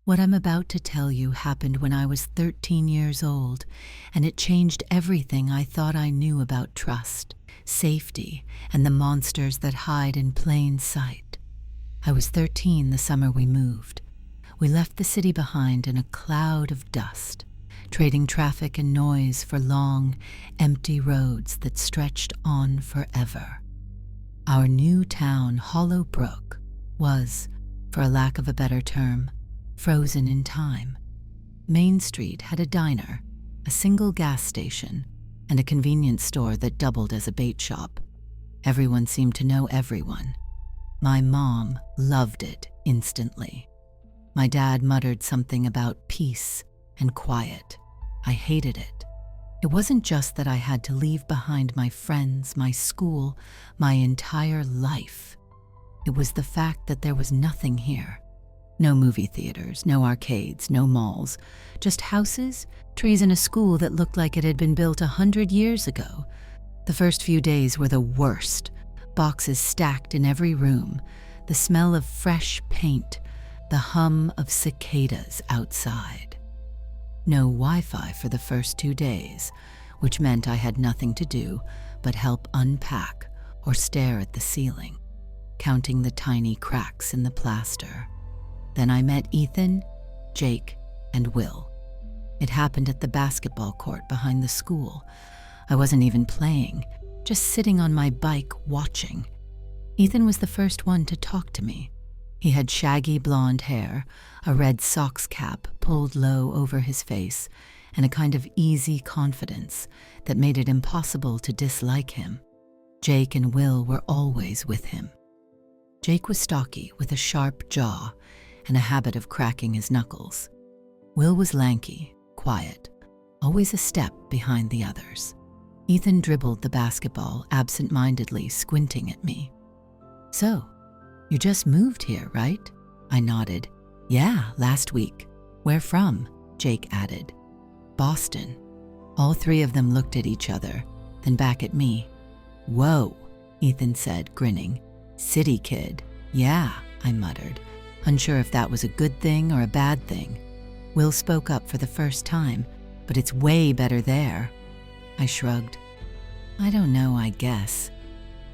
What I'm about to tell you happened when I was 13 years old, and it changed everything I thought I knew about trust, safety, and the monsters that hide in plain sight. I was 13 the summer we moved. We left the city behind in a cloud of dust, trading traffic and noise for long, empty roads that stretched on forever. Our new town, Hollow Brook, was, for a lack of a better term, frozen in time. Main Street had a diner, a single gas station, and a convenience store that doubled as a bait shop. Everyone seemed to know everyone. My mom loved it instantly. My dad muttered something about peace and quiet. I hated it. It wasn't just that I had to leave behind my friends, my school, my entire life. It was the fact that there was nothing here. No movie theaters, no arcades, no malls, just houses, trees, and a school that looked like it had been built 100 years ago. The first few days were the worst. Boxes stacked in every room, the smell of fresh paint, the hum of cicadas outside. No Wi-Fi for the first 2 days, which meant I had nothing to do but help unpack or stare at the ceiling, counting the tiny cracks in the plaster. Then I met Ethan, Jake, and Will. It happened at the basketball court behind the school. I wasn't even playing, just sitting on my bike watching. Ethan was the first one to talk to me. He had shaggy blonde hair, a red Sox cap pulled low over his face, and a kind of easy confidence that made it impossible to dislike him. Jake and Will were always with him. Jake was stocky with a sharp jaw and a habit of cracking his knuckles. Will was lanky, quiet, always a step behind the others. Ethan dribbled the basketball absent-mindedly, squinting at me. "So, you just moved here, right?" I nodded. "Yeah, last week." "Where from?" Jake added. "Boston." All three of them looked at each other, then back at me. "Whoa," Ethan said, grinning. "City kid." "Yeah," I muttered, unsure if that was a good thing or a bad thing. Will spoke up for the first time, "But it's way better there." I shrugged. "I don't know, I guess."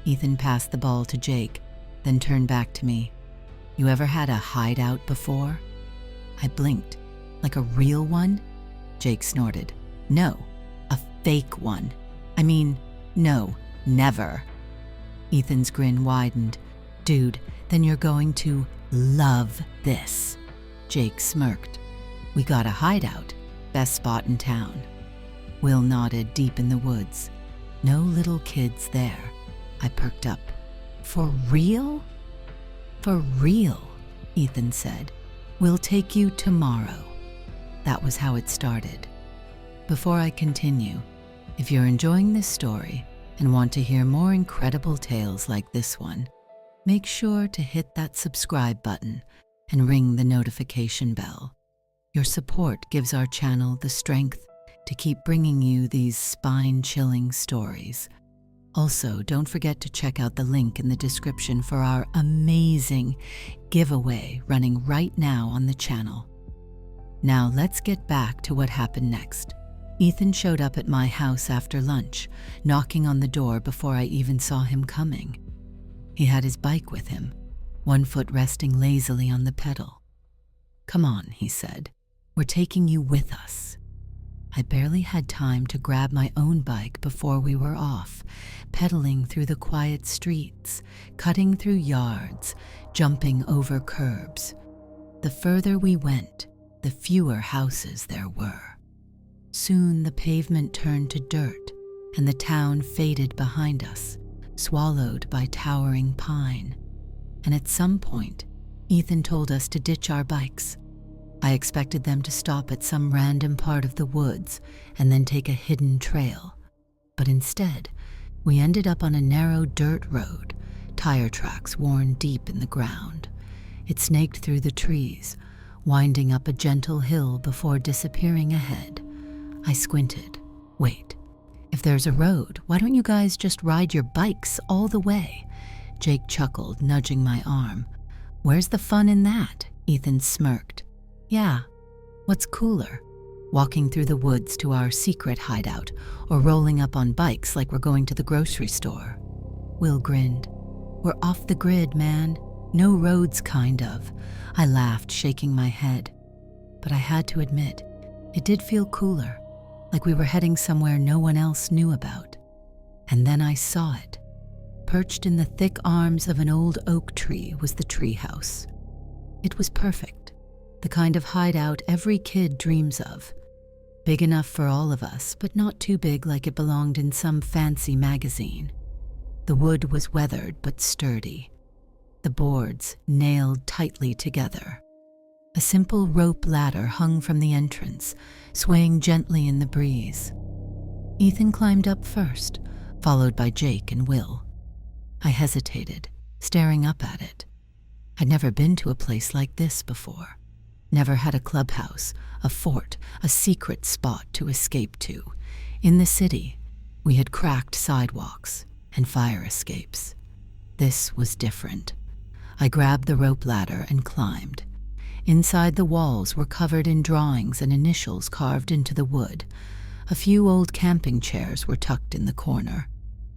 Ethan passed the ball to Jake, then turned back to me. "You ever had a hideout before?" I blinked. "Like a real one?" Jake snorted. "No, a fake one. I mean, no, never." Ethan's grin widened. "Dude, then you're going to love this." Jake smirked. "We got a hideout, best spot in town." Will nodded, deep in the woods. "No little kids there." I perked up. "For real?" "For real," Ethan said. "We'll take you tomorrow." That was how it started. Before I continue, if you're enjoying this story and want to hear more incredible tales like this one, make sure to hit that subscribe button and ring the notification bell. Your support gives our channel the strength to keep bringing you these spine-chilling stories. Also, don't forget to check out the link in the description for our amazing giveaway running right now on the channel. Now let's get back to what happened next. Ethan showed up at my house after lunch, knocking on the door before I even saw him coming. He had his bike with him, one foot resting lazily on the pedal. "Come on," he said. "We're taking you with us." I barely had time to grab my own bike before we were off, pedaling through the quiet streets, cutting through yards, jumping over curbs. The further we went, the fewer houses there were. Soon the pavement turned to dirt, and the town faded behind us, swallowed by towering pine. And at some point, Ethan told us to ditch our bikes. I expected them to stop at some random part of the woods and then take a hidden trail. But instead, we ended up on a narrow dirt road, tire tracks worn deep in the ground. It snaked through the trees, winding up a gentle hill before disappearing ahead. I squinted. "Wait, if there's a road, why don't you guys just ride your bikes all the way?" Jake chuckled, nudging my arm. "Where's the fun in that?" Ethan smirked. Yeah, what's cooler? Walking through the woods to our secret hideout, or rolling up on bikes like we're going to the grocery store? Will grinned. We're off the grid, man. No roads, kind of. I laughed, shaking my head. But I had to admit, it did feel cooler, like we were heading somewhere no one else knew about. And then I saw it. Perched in the thick arms of an old oak tree was the treehouse. It was perfect, the kind of hideout every kid dreams of. Big enough for all of us, but not too big like it belonged in some fancy magazine. The wood was weathered but sturdy, the boards nailed tightly together. A simple rope ladder hung from the entrance, swaying gently in the breeze. Ethan climbed up first, followed by Jake and Will. I hesitated, staring up at it. I'd never been to a place like this before. Never had a clubhouse, a fort, a secret spot to escape to. In the city, we had cracked sidewalks and fire escapes. This was different. I grabbed the rope ladder and climbed. Inside, the walls were covered in drawings and initials carved into the wood. A few old camping chairs were tucked in the corner.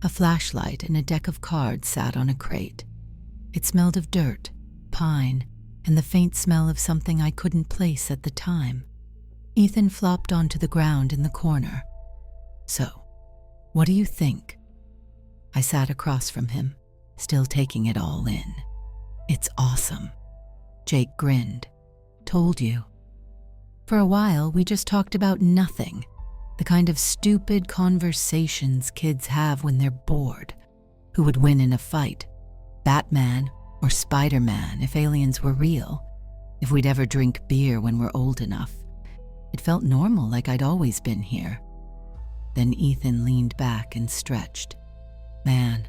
A flashlight and a deck of cards sat on a crate. It smelled of dirt, pine, and the faint smell of something I couldn't place at the time. Ethan flopped onto the ground in the corner. So, what do you think? I sat across from him, still taking it all in. It's awesome. Jake grinned. Told you. For a while, we just talked about nothing. The kind of stupid conversations kids have when they're bored. Who would win in a fight? Batman or Spider-Man if aliens were real? If we'd ever drink beer when we're old enough? It felt normal, like I'd always been here. Then Ethan leaned back and stretched. Man,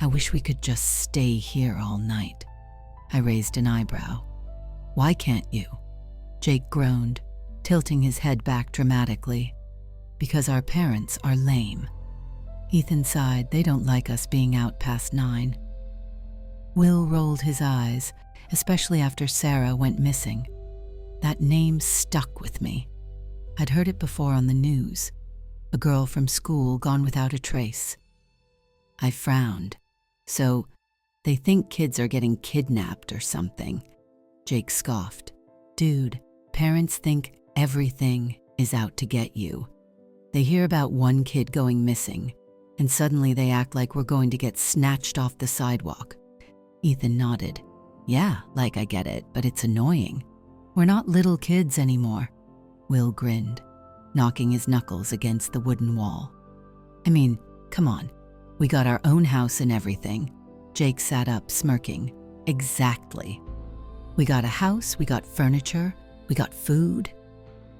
I wish we could just stay here all night. I raised an eyebrow. Why can't you? Jake groaned, tilting his head back dramatically. Because our parents are lame. Ethan sighed. They don't like us being out past 9. Will rolled his eyes, especially after Sarah went missing. That name stuck with me. I'd heard it before on the news. A girl from school gone without a trace. I frowned. So, they think kids are getting kidnapped or something. Jake scoffed. Dude, parents think everything is out to get you. They hear about one kid going missing, and suddenly they act like we're going to get snatched off the sidewalk. Ethan nodded. Yeah, like I get it, but it's annoying. We're not little kids anymore. Will grinned, knocking his knuckles against the wooden wall. I mean, come on. We got our own house and everything. Jake sat up, smirking. Exactly. We got a house, we got furniture, we got food.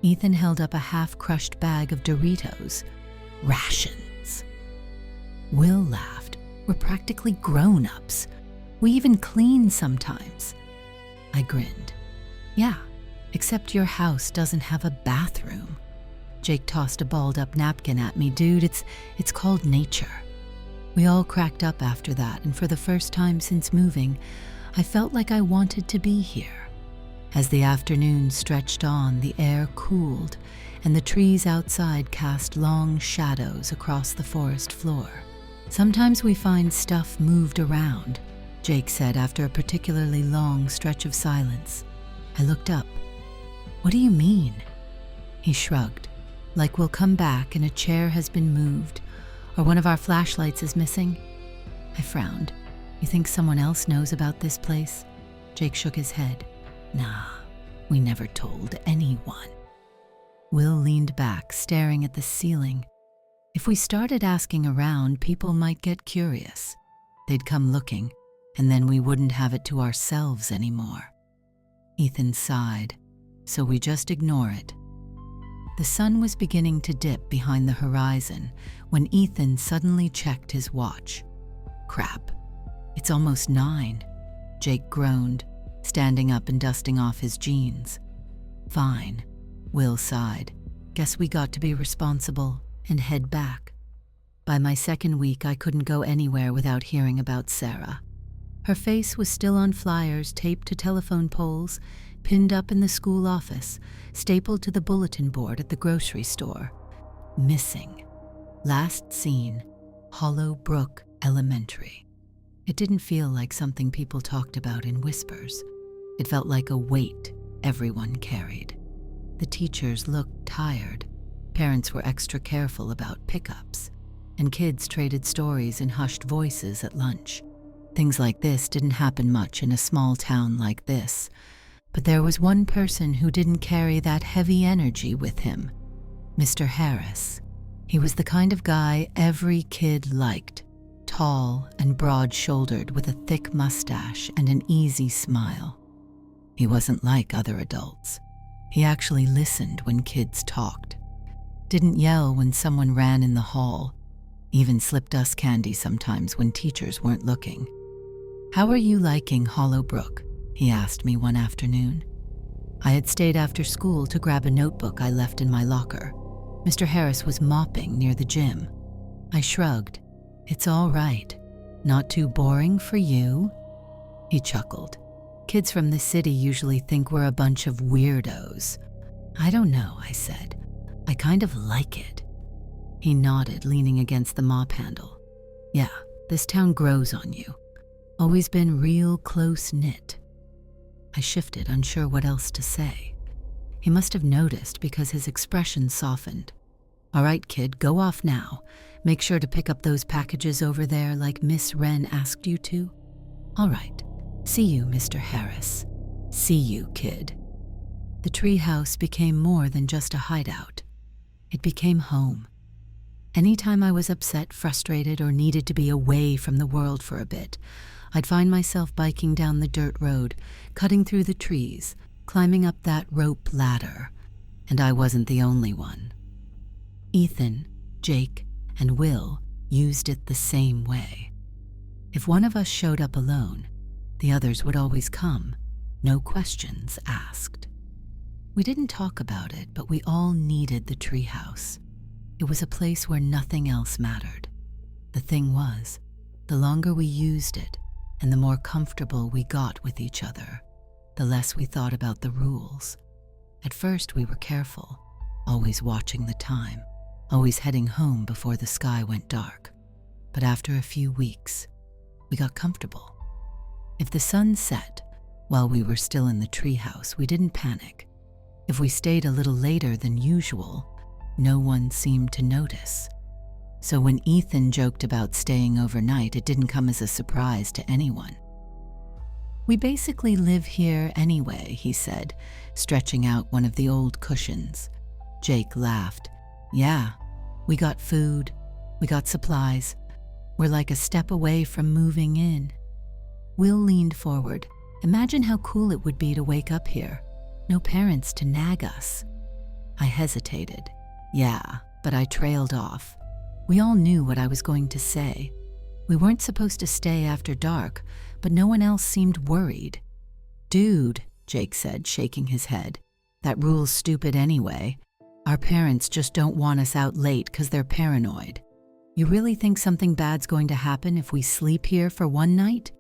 Ethan held up a half-crushed bag of Doritos. Rations. Will laughed. We're practically grown-ups. We even clean sometimes. I grinned. Yeah, except your house doesn't have a bathroom. Jake tossed a balled-up napkin at me. Dude, it's called nature. We all cracked up after that, and for the first time since moving, I felt like I wanted to be here. As the afternoon stretched on, the air cooled, and the trees outside cast long shadows across the forest floor. Sometimes we find stuff moved around, Jake said after a particularly long stretch of silence. I looked up. What do you mean? He shrugged, like we'll come back and a chair has been moved, or one of our flashlights is missing. I frowned. You think someone else knows about this place? Jake shook his head. Nah, we never told anyone. Will leaned back, staring at the ceiling. If we started asking around, people might get curious. They'd come looking, and then we wouldn't have it to ourselves anymore. Ethan sighed, so we just ignore it. The sun was beginning to dip behind the horizon when Ethan suddenly checked his watch. Crap, it's almost 9. Jake groaned, standing up and dusting off his jeans. Fine, Will sighed. Guess we got to be responsible and head back. By my second week, I couldn't go anywhere without hearing about Sarah. Her face was still on flyers taped to telephone poles, pinned up in the school office, stapled to the bulletin board at the grocery store. Missing. Last seen, Hollow Brook Elementary. It didn't feel like something people talked about in whispers. It felt like a weight everyone carried. The teachers looked tired. Parents were extra careful about pickups, and kids traded stories in hushed voices at lunch. Things like this didn't happen much in a small town like this, but there was one person who didn't carry that heavy energy with him. Mr. Harris. He was the kind of guy every kid liked, tall and broad-shouldered with a thick mustache and an easy smile. He wasn't like other adults. He actually listened when kids talked, didn't yell when someone ran in the hall, even slipped us candy sometimes when teachers weren't looking. "How are you liking Hollow Brook?" he asked me one afternoon. I had stayed after school to grab a notebook I left in my locker. Mr. Harris was mopping near the gym. I shrugged. "It's all right. Not too boring for you?" He chuckled. "Kids from the city usually think we're a bunch of weirdos." "I don't know," I said. "I kind of like it." He nodded, leaning against the mop handle. "Yeah, this town grows on you. Always been real close-knit." I shifted, unsure what else to say. He must have noticed because his expression softened. "All right, kid, go off now. Make sure to pick up those packages over there like Miss Wren asked you to." "All right. See you, Mr. Harris." "See you, kid." The treehouse became more than just a hideout. It became home. Anytime I was upset, frustrated, or needed to be away from the world for a bit, I'd find myself biking down the dirt road, cutting through the trees, climbing up that rope ladder. And I wasn't the only one. Ethan, Jake, and Will used it the same way. If one of us showed up alone, the others would always come, no questions asked. We didn't talk about it, but we all needed the treehouse. It was a place where nothing else mattered. The thing was, the longer we used it, and the more comfortable we got with each other, the less we thought about the rules. At first we were careful, always watching the time, always heading home before the sky went dark. But after a few weeks, we got comfortable. If the sun set while we were still in the treehouse, we didn't panic. If we stayed a little later than usual, no one seemed to notice. So when Ethan joked about staying overnight, it didn't come as a surprise to anyone. "We basically live here anyway," he said, stretching out one of the old cushions. Jake laughed. "Yeah, we got food, we got supplies. We're like a step away from moving in." Will leaned forward. "Imagine how cool it would be to wake up here. No parents to nag us." I hesitated. Yeah, but I trailed off. We all knew what I was going to say. We weren't supposed to stay after dark, but no one else seemed worried. "Dude," Jake said, shaking his head, "that rule's stupid anyway. Our parents just don't want us out late because they're paranoid. You really think something bad's going to happen if we sleep here for one night?"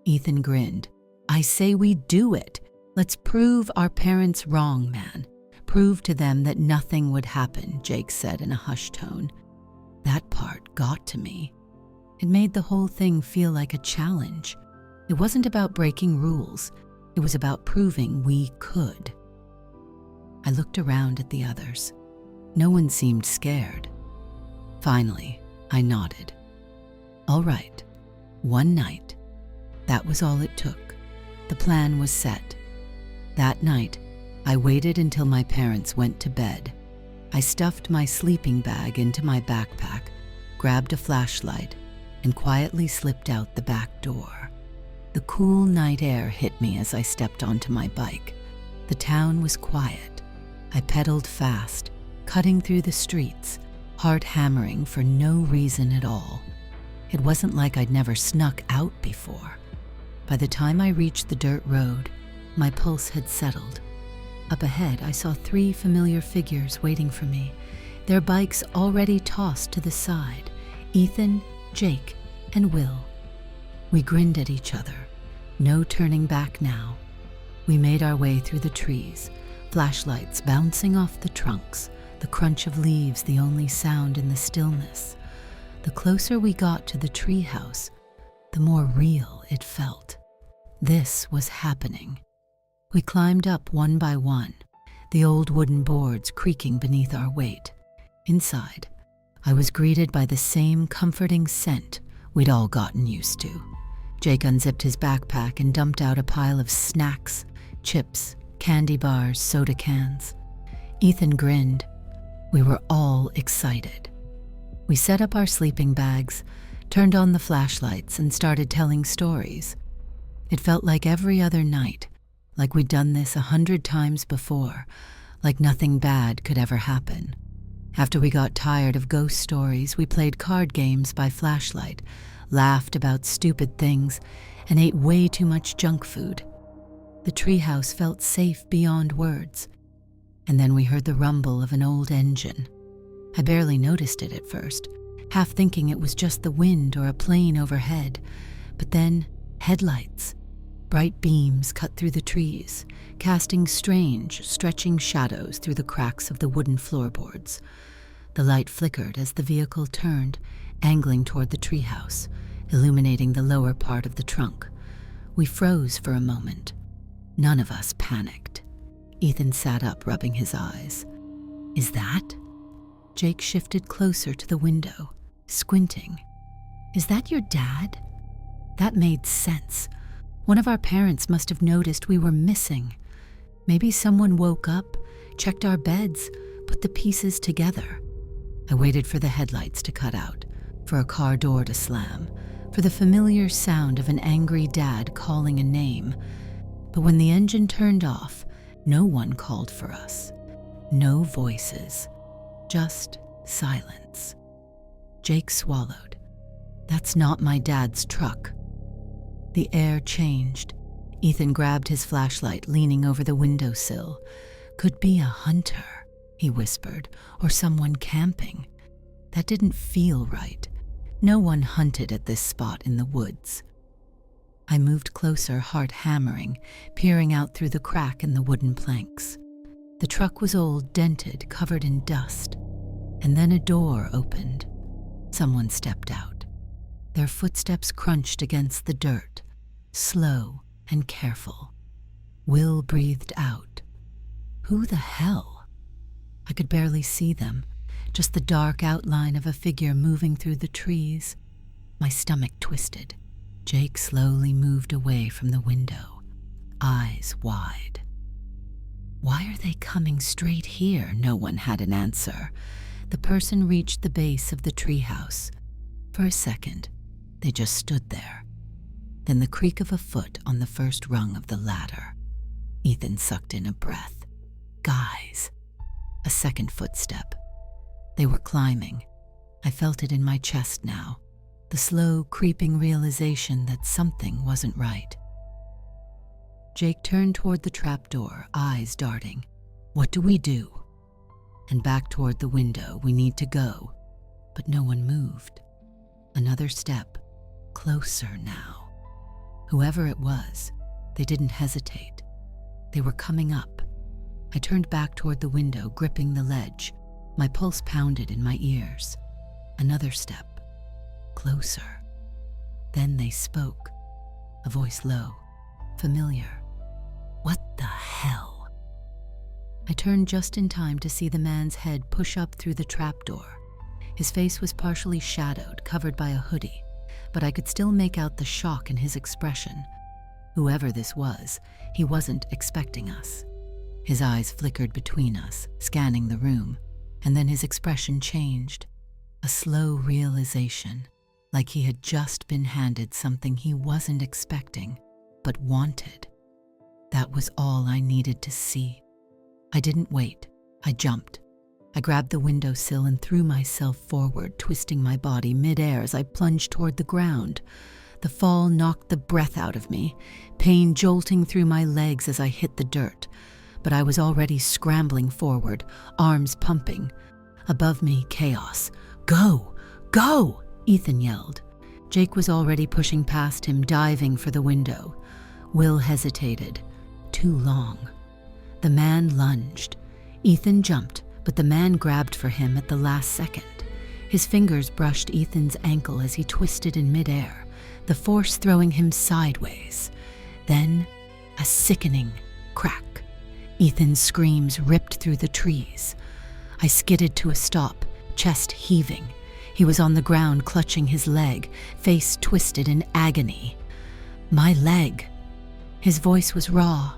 Ethan grinned. "I say we do it. Let's prove our parents wrong, man. Prove to them that nothing would happen," Jake said in a hushed tone. That part got to me. It made the whole thing feel like a challenge. It wasn't about breaking rules. It was about proving we could. I looked around at the others. No one seemed scared. Finally, I nodded. "All right, one night." That was all it took. The plan was set. That night, I waited until my parents went to bed. I stuffed my sleeping bag into my backpack, grabbed a flashlight, and quietly slipped out the back door. The cool night air hit me as I stepped onto my bike. The town was quiet. I pedaled fast, cutting through the streets, heart hammering for no reason at all. It wasn't like I'd never snuck out before. By the time I reached the dirt road, my pulse had settled. Up ahead, I saw 3 familiar figures waiting for me, their bikes already tossed to the side: Ethan, Jake, and Will. We grinned at each other. No turning back now. We made our way through the trees, flashlights bouncing off the trunks, the crunch of leaves the only sound in the stillness. The closer we got to the treehouse, the more real it felt. This was happening. We climbed up one by one, the old wooden boards creaking beneath our weight. Inside, I was greeted by the same comforting scent we'd all gotten used to. Jake unzipped his backpack and dumped out a pile of snacks, chips, candy bars, soda cans. Ethan grinned. We were all excited. We set up our sleeping bags, turned on the flashlights, and started telling stories. It felt like every other night, like we'd done this 100 times before, like nothing bad could ever happen. After we got tired of ghost stories, we played card games by flashlight, laughed about stupid things, and ate way too much junk food. The treehouse felt safe beyond words. And then we heard the rumble of an old engine. I barely noticed it at first, half thinking it was just the wind or a plane overhead. But then, headlights. Bright beams cut through the trees, casting strange, stretching shadows through the cracks of the wooden floorboards. The light flickered as the vehicle turned, angling toward the treehouse, illuminating the lower part of the trunk. We froze for a moment. None of us panicked. Ethan sat up, rubbing his eyes. "Is that?" Jake shifted closer to the window, squinting. "Is that your dad?" That made sense. One of our parents must have noticed we were missing. Maybe someone woke up, checked our beds, put the pieces together. I waited for the headlights to cut out, for a car door to slam, for the familiar sound of an angry dad calling a name. But when the engine turned off, no one called for us. No voices. Just silence. Jake swallowed. "That's not my dad's truck." The air changed. Ethan grabbed his flashlight, leaning over the windowsill. "Could be a hunter," he whispered, "or someone camping." That didn't feel right. No one hunted at this spot in the woods. I moved closer, heart hammering, peering out through the crack in the wooden planks. The truck was old, dented, covered in dust. And then a door opened. Someone stepped out. Their footsteps crunched against the dirt, slow and careful. Will breathed out. Who the hell? I could barely see them, just the dark outline of a figure moving through the trees. My stomach twisted. Jake slowly moved away from the window, eyes wide. Why are they coming straight here? No one had an answer. The person reached the base of the treehouse. For a second, they just stood there. Then the creak of a foot on the first rung of the ladder. Ethan sucked in a breath. Guys. A second footstep. They were climbing. I felt it in my chest now. The slow, creeping realization that something wasn't right. Jake turned toward the trapdoor, eyes darting. "What do we do?" And back toward the window. "We need to go." But no one moved. Another step. Closer now. Whoever it was, they didn't hesitate. They were coming up. I turned back toward the window, gripping the ledge. My pulse pounded in my ears. Another step. Closer. Then they spoke, a voice low, familiar. What the hell? I turned just in time to see the man's head push up through the trapdoor. His face was partially shadowed, covered by a hoodie, but I could still make out the shock in his expression. Whoever this was, he wasn't expecting us. His eyes flickered between us, scanning the room, and then his expression changed. A slow realization, like he had just been handed something he wasn't expecting, but wanted. That was all I needed to see. I didn't wait. I jumped. I grabbed the windowsill and threw myself forward, twisting my body midair as I plunged toward the ground. The fall knocked the breath out of me, pain jolting through my legs as I hit the dirt. But I was already scrambling forward, arms pumping. Above me, chaos. "Go! Go!" Ethan yelled. Jake was already pushing past him, diving for the window. Will hesitated. too long. The man lunged. Ethan jumped, but the man grabbed for him at the last second. His fingers brushed Ethan's ankle as he twisted in midair, the force throwing him sideways. Then, a sickening crack. Ethan's screams ripped through the trees. I skidded to a stop, chest heaving. He was on the ground clutching his leg, face twisted in agony. My leg. His voice was raw,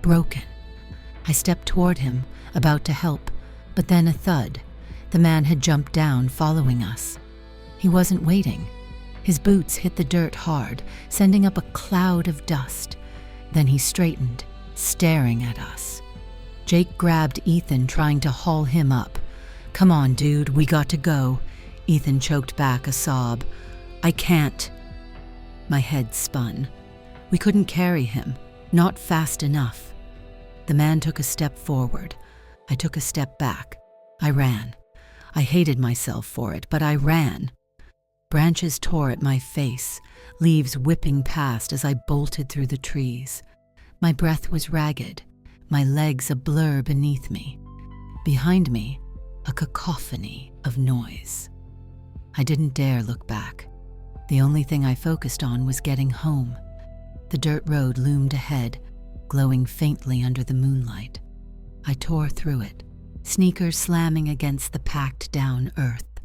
broken. I stepped toward him, about to help, but then a thud. The man had jumped down, following us. He wasn't waiting. His boots hit the dirt hard, sending up a cloud of dust. Then he straightened, staring at us. Jake grabbed Ethan, trying to haul him up. "Come on, dude, we got to go." Ethan choked back a sob. "I can't." My head spun. We couldn't carry him, not fast enough. The man took a step forward. I took a step back. I ran. I hated myself for it, but I ran. Branches tore at my face, leaves whipping past as I bolted through the trees. My breath was ragged, my legs a blur beneath me. Behind me, a cacophony of noise. I didn't dare look back. The only thing I focused on was getting home. The dirt road loomed ahead, glowing faintly under the moonlight. I tore through it, sneakers slamming against the packed-down earth.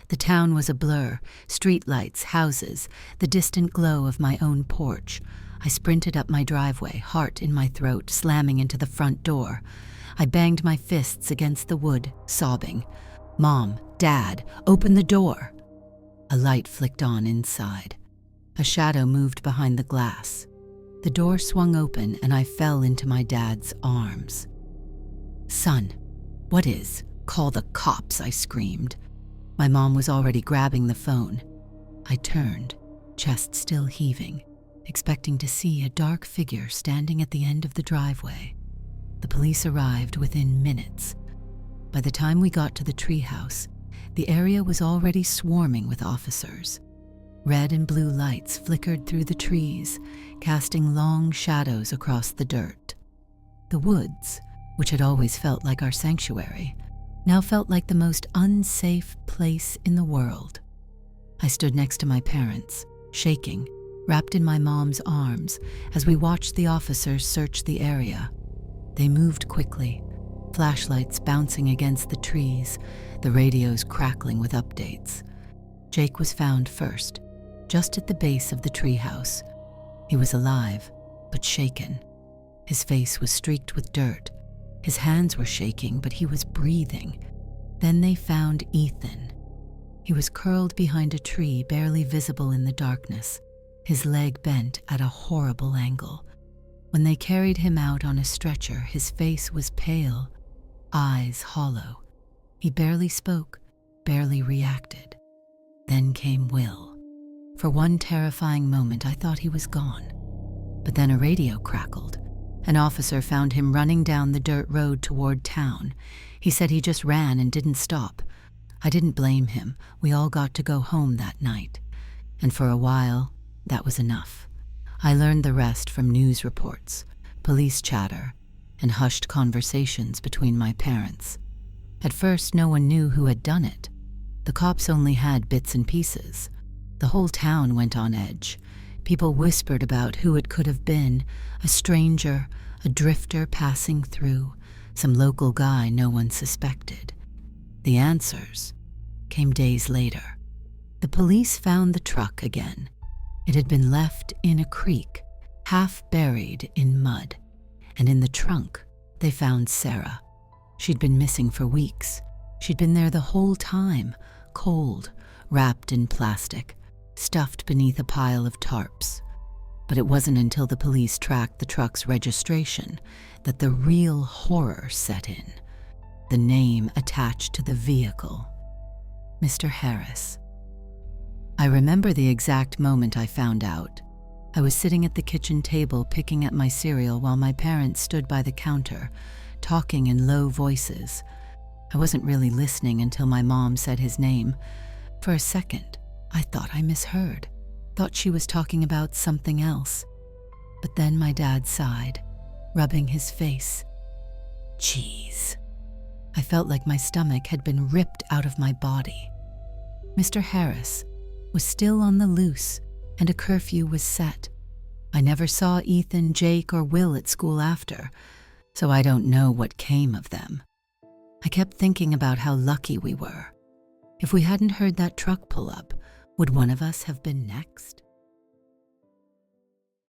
The town was a blur, streetlights, houses, the distant glow of my own porch. I sprinted up my driveway, heart in my throat, slamming into the front door. I banged my fists against the wood, sobbing. "Mom, Dad, open the door!" A light flicked on inside. A shadow moved behind the glass. The door swung open and I fell into my dad's arms. "Son, what is? Call the cops," I screamed. My mom was already grabbing the phone. I turned, chest still heaving, expecting to see a dark figure standing at the end of the driveway. The police arrived within minutes. By the time we got to the treehouse, the area was already swarming with officers. Red and blue lights flickered through the trees, casting long shadows across the dirt. The woods, which had always felt like our sanctuary, now felt like the most unsafe place in the world. I stood next to my parents, shaking, wrapped in my mom's arms, as we watched the officers search the area. They moved quickly, flashlights bouncing against the trees, the radios crackling with updates. Jake was found first, just at the base of the treehouse. He was alive, but shaken. His face was streaked with dirt. His hands were shaking, but he was breathing. Then they found Ethan. He was curled behind a tree, barely visible in the darkness, his leg bent at a horrible angle. When they carried him out on a stretcher, his face was pale, eyes hollow. He barely spoke, barely reacted. Then came Will. For one terrifying moment, I thought he was gone. But then a radio crackled. An officer found him running down the dirt road toward town. He said he just ran and didn't stop. I didn't blame him. We all got to go home that night. And for a while, that was enough. I learned the rest from news reports, police chatter, and hushed conversations between my parents. At first, no one knew who had done it. The cops only had bits and pieces. The whole town went on edge. People whispered about who it could have been, a stranger, a drifter passing through, some local guy no one suspected. The answers came days later. The police found the truck again. It had been left in a creek, half buried in mud, and in the trunk they found Sarah. She'd been missing for weeks. She'd been there the whole time, cold, wrapped in plastic, stuffed beneath a pile of tarps. But it wasn't until the police tracked the truck's registration that the real horror set in. The name attached to the vehicle, Mr. Harris. I remember the exact moment I found out. I was sitting at the kitchen table picking at my cereal while my parents stood by the counter, talking in low voices. I wasn't really listening until my mom said his name. For a second, I thought I misheard, thought she was talking about something else. But then my dad sighed. rubbing his face. Jeez. I felt like my stomach had been ripped out of my body. Mr. Harris was still on the loose, and a curfew was set. I never saw Ethan, Jake, or Will at school after, so I don't know what came of them. I kept thinking about how lucky we were. If we hadn't heard that truck pull up, would one of us have been next?